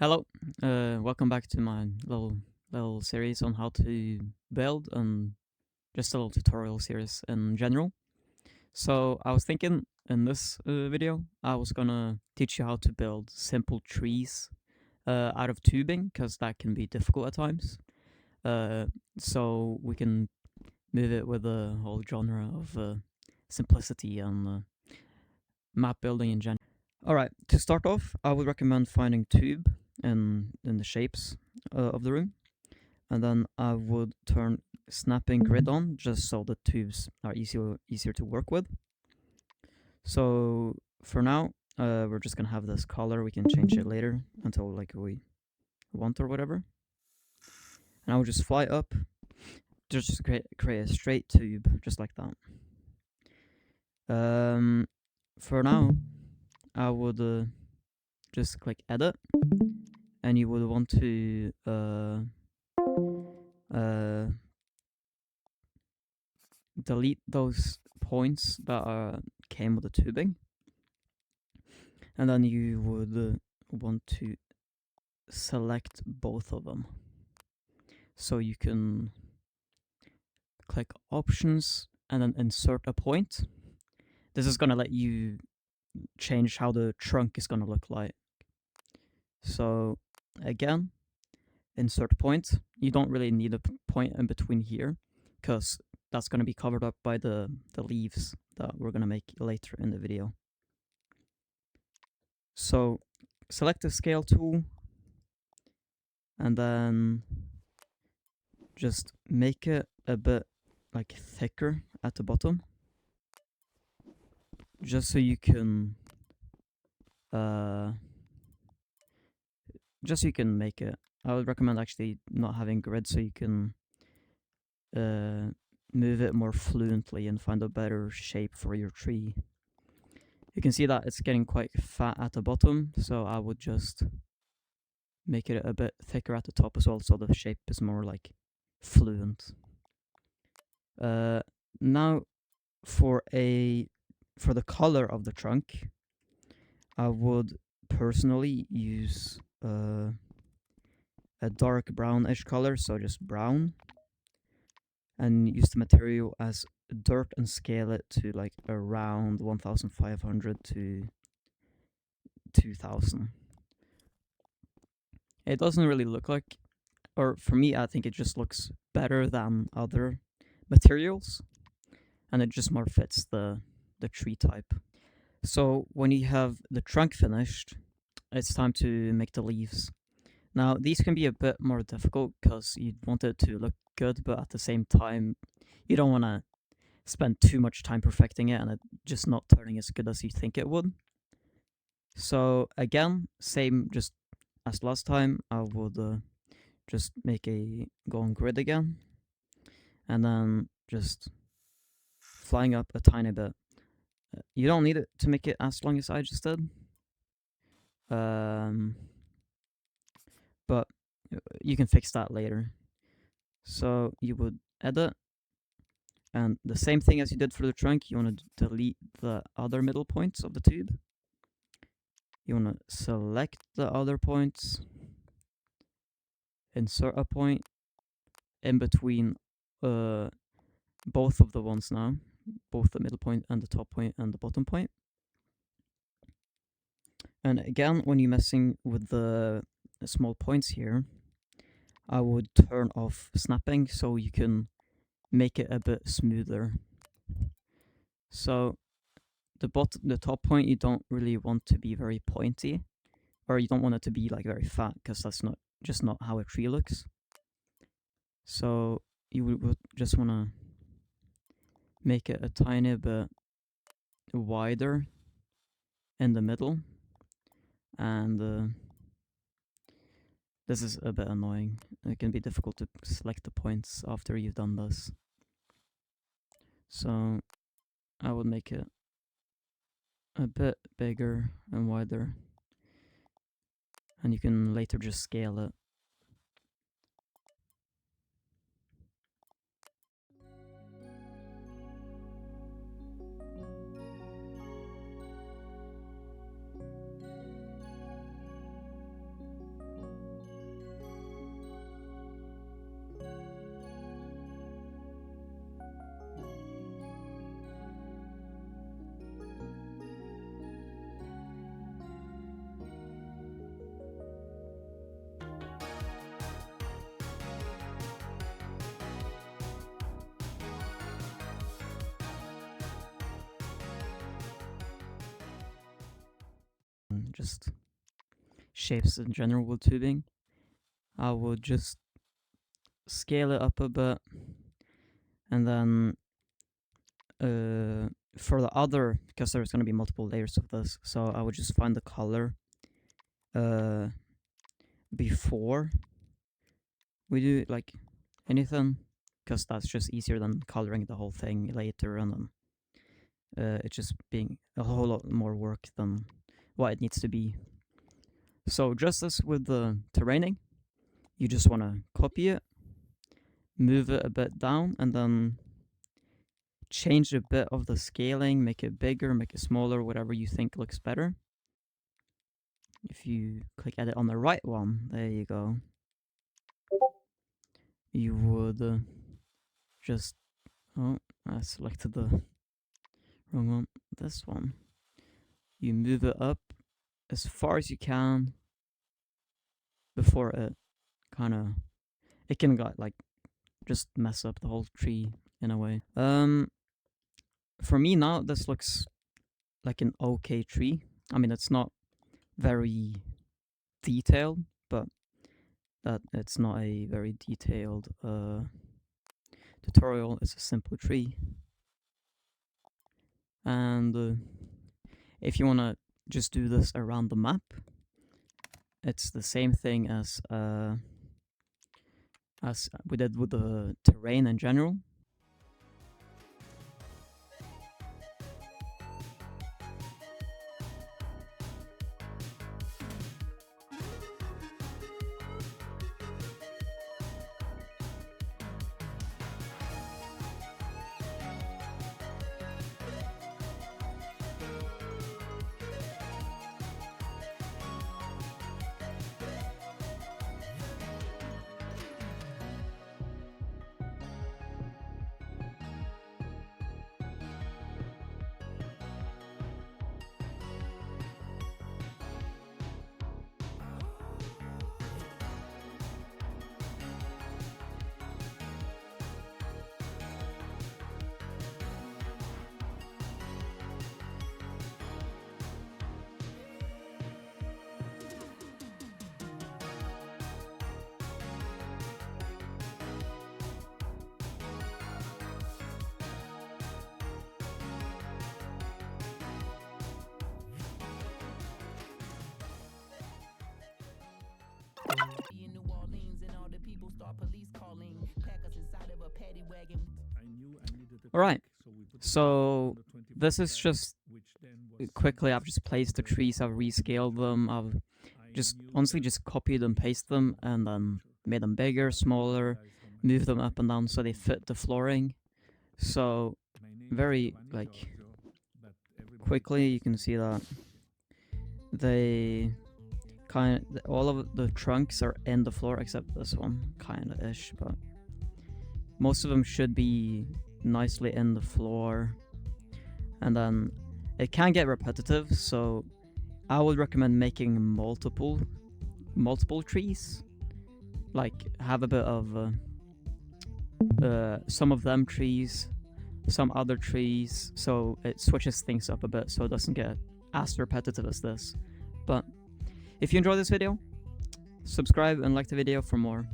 Hello, welcome back to my little series on how to build and just a little tutorial series in general. So I was thinking in this video I was gonna teach you how to build simple trees out of tubing because that can be difficult at times. So we can move it with the whole genre of simplicity and map building in general. Alright, to start off, I would recommend finding tube in the shapes of the room. And then I would turn snapping grid on just so the tubes are easier to work with. So for now, we're just gonna have this color. We can change it later until like we want or whatever. And I will just fly up, just create a straight tube just like that. For now, I would just click edit, and you would want to delete those points that came with the tubing, and then you would want to select both of them. So you can click options and then insert a point. This is going to let you change how the trunk is going to look like. So again, insert point. You don't really need a point in between here because that's going to be covered up by the leaves that we're going to make later in the video. So select the scale tool and then just make it a bit like thicker at the bottom, just so you can make it. I would recommend actually not having grid so you can move it more fluently and find a better shape for your tree. You can see that it's getting quite fat at the bottom, so I would just make it a bit thicker at the top as well, so the shape is more like fluent. Now for the color of the trunk, I would personally use a dark brownish color, so just brown, and use the material as dirt and scale it to like around 1500 to 2000. It doesn't really look like, or for me, I think it just looks better than other materials, and it just more fits the tree type. So when you have the trunk finished, it's time to make the leaves. Now, these can be a bit more difficult because you want it to look good, but at the same time, you don't want to spend too much time perfecting it and it just not turning as good as you think it would. So again, same just as last time, I would just go on grid again, and then just flying up a tiny bit. You don't need it to make it as long as I just did. But you can fix that later. So you would edit, and the same thing as you did for the trunk, you want to delete the other middle points of the tube. You want to select the other points, insert a point in between both of the ones now, both the middle point and the top point and the bottom point. And again, when you're messing with the small points here, I would turn off snapping so you can make it a bit smoother. So the top point you don't really want to be very pointy, or you don't want it to be like very fat because that's not how a tree looks. So you would just want to make it a tiny bit wider in the middle, and this is a bit annoying. It can be difficult to select the points after you've done this. So I would make it a bit bigger and wider, and you can later just scale it. just shapes in general with tubing, I would just scale it up a bit, and then for the other, because there's going to be multiple layers of this, so I would just find the color before we do like anything, because that's just easier than coloring the whole thing later, and then it's just being a whole lot more work than what it needs to be. So just as with the terraining, you just want to copy it, move it a bit down, and then change a bit of the scaling, make it bigger, make it smaller, whatever you think looks better. If you click edit on the right one, there you go. You would just, oh, I selected the wrong one, this one. You move it up as far as you can before it it can like just mess up the whole tree in a way. For me now, this looks like an okay tree. I mean, it's not very detailed, but that it's not a very detailed tutorial. It's a simple tree. And if you want to just do this around the map, it's the same thing as we did with the terrain in general. In New Orleans and all the people start police calling, pack us inside of a paddy wagon. Alright, so this is just quickly, I've just placed the trees, I've rescaled them, I've just honestly just copied and pasted them, and then made them bigger, smaller, moved them up and down so they fit the flooring. So very like quickly you can see that they all of the trunks are in the floor except this one, kinda ish, but most of them should be nicely in the floor. And then it can get repetitive, so I would recommend making multiple trees, like have a bit of some of them trees, some other trees, so it switches things up a bit so it doesn't get as repetitive as this. But if you enjoyed this video, subscribe and like the video for more.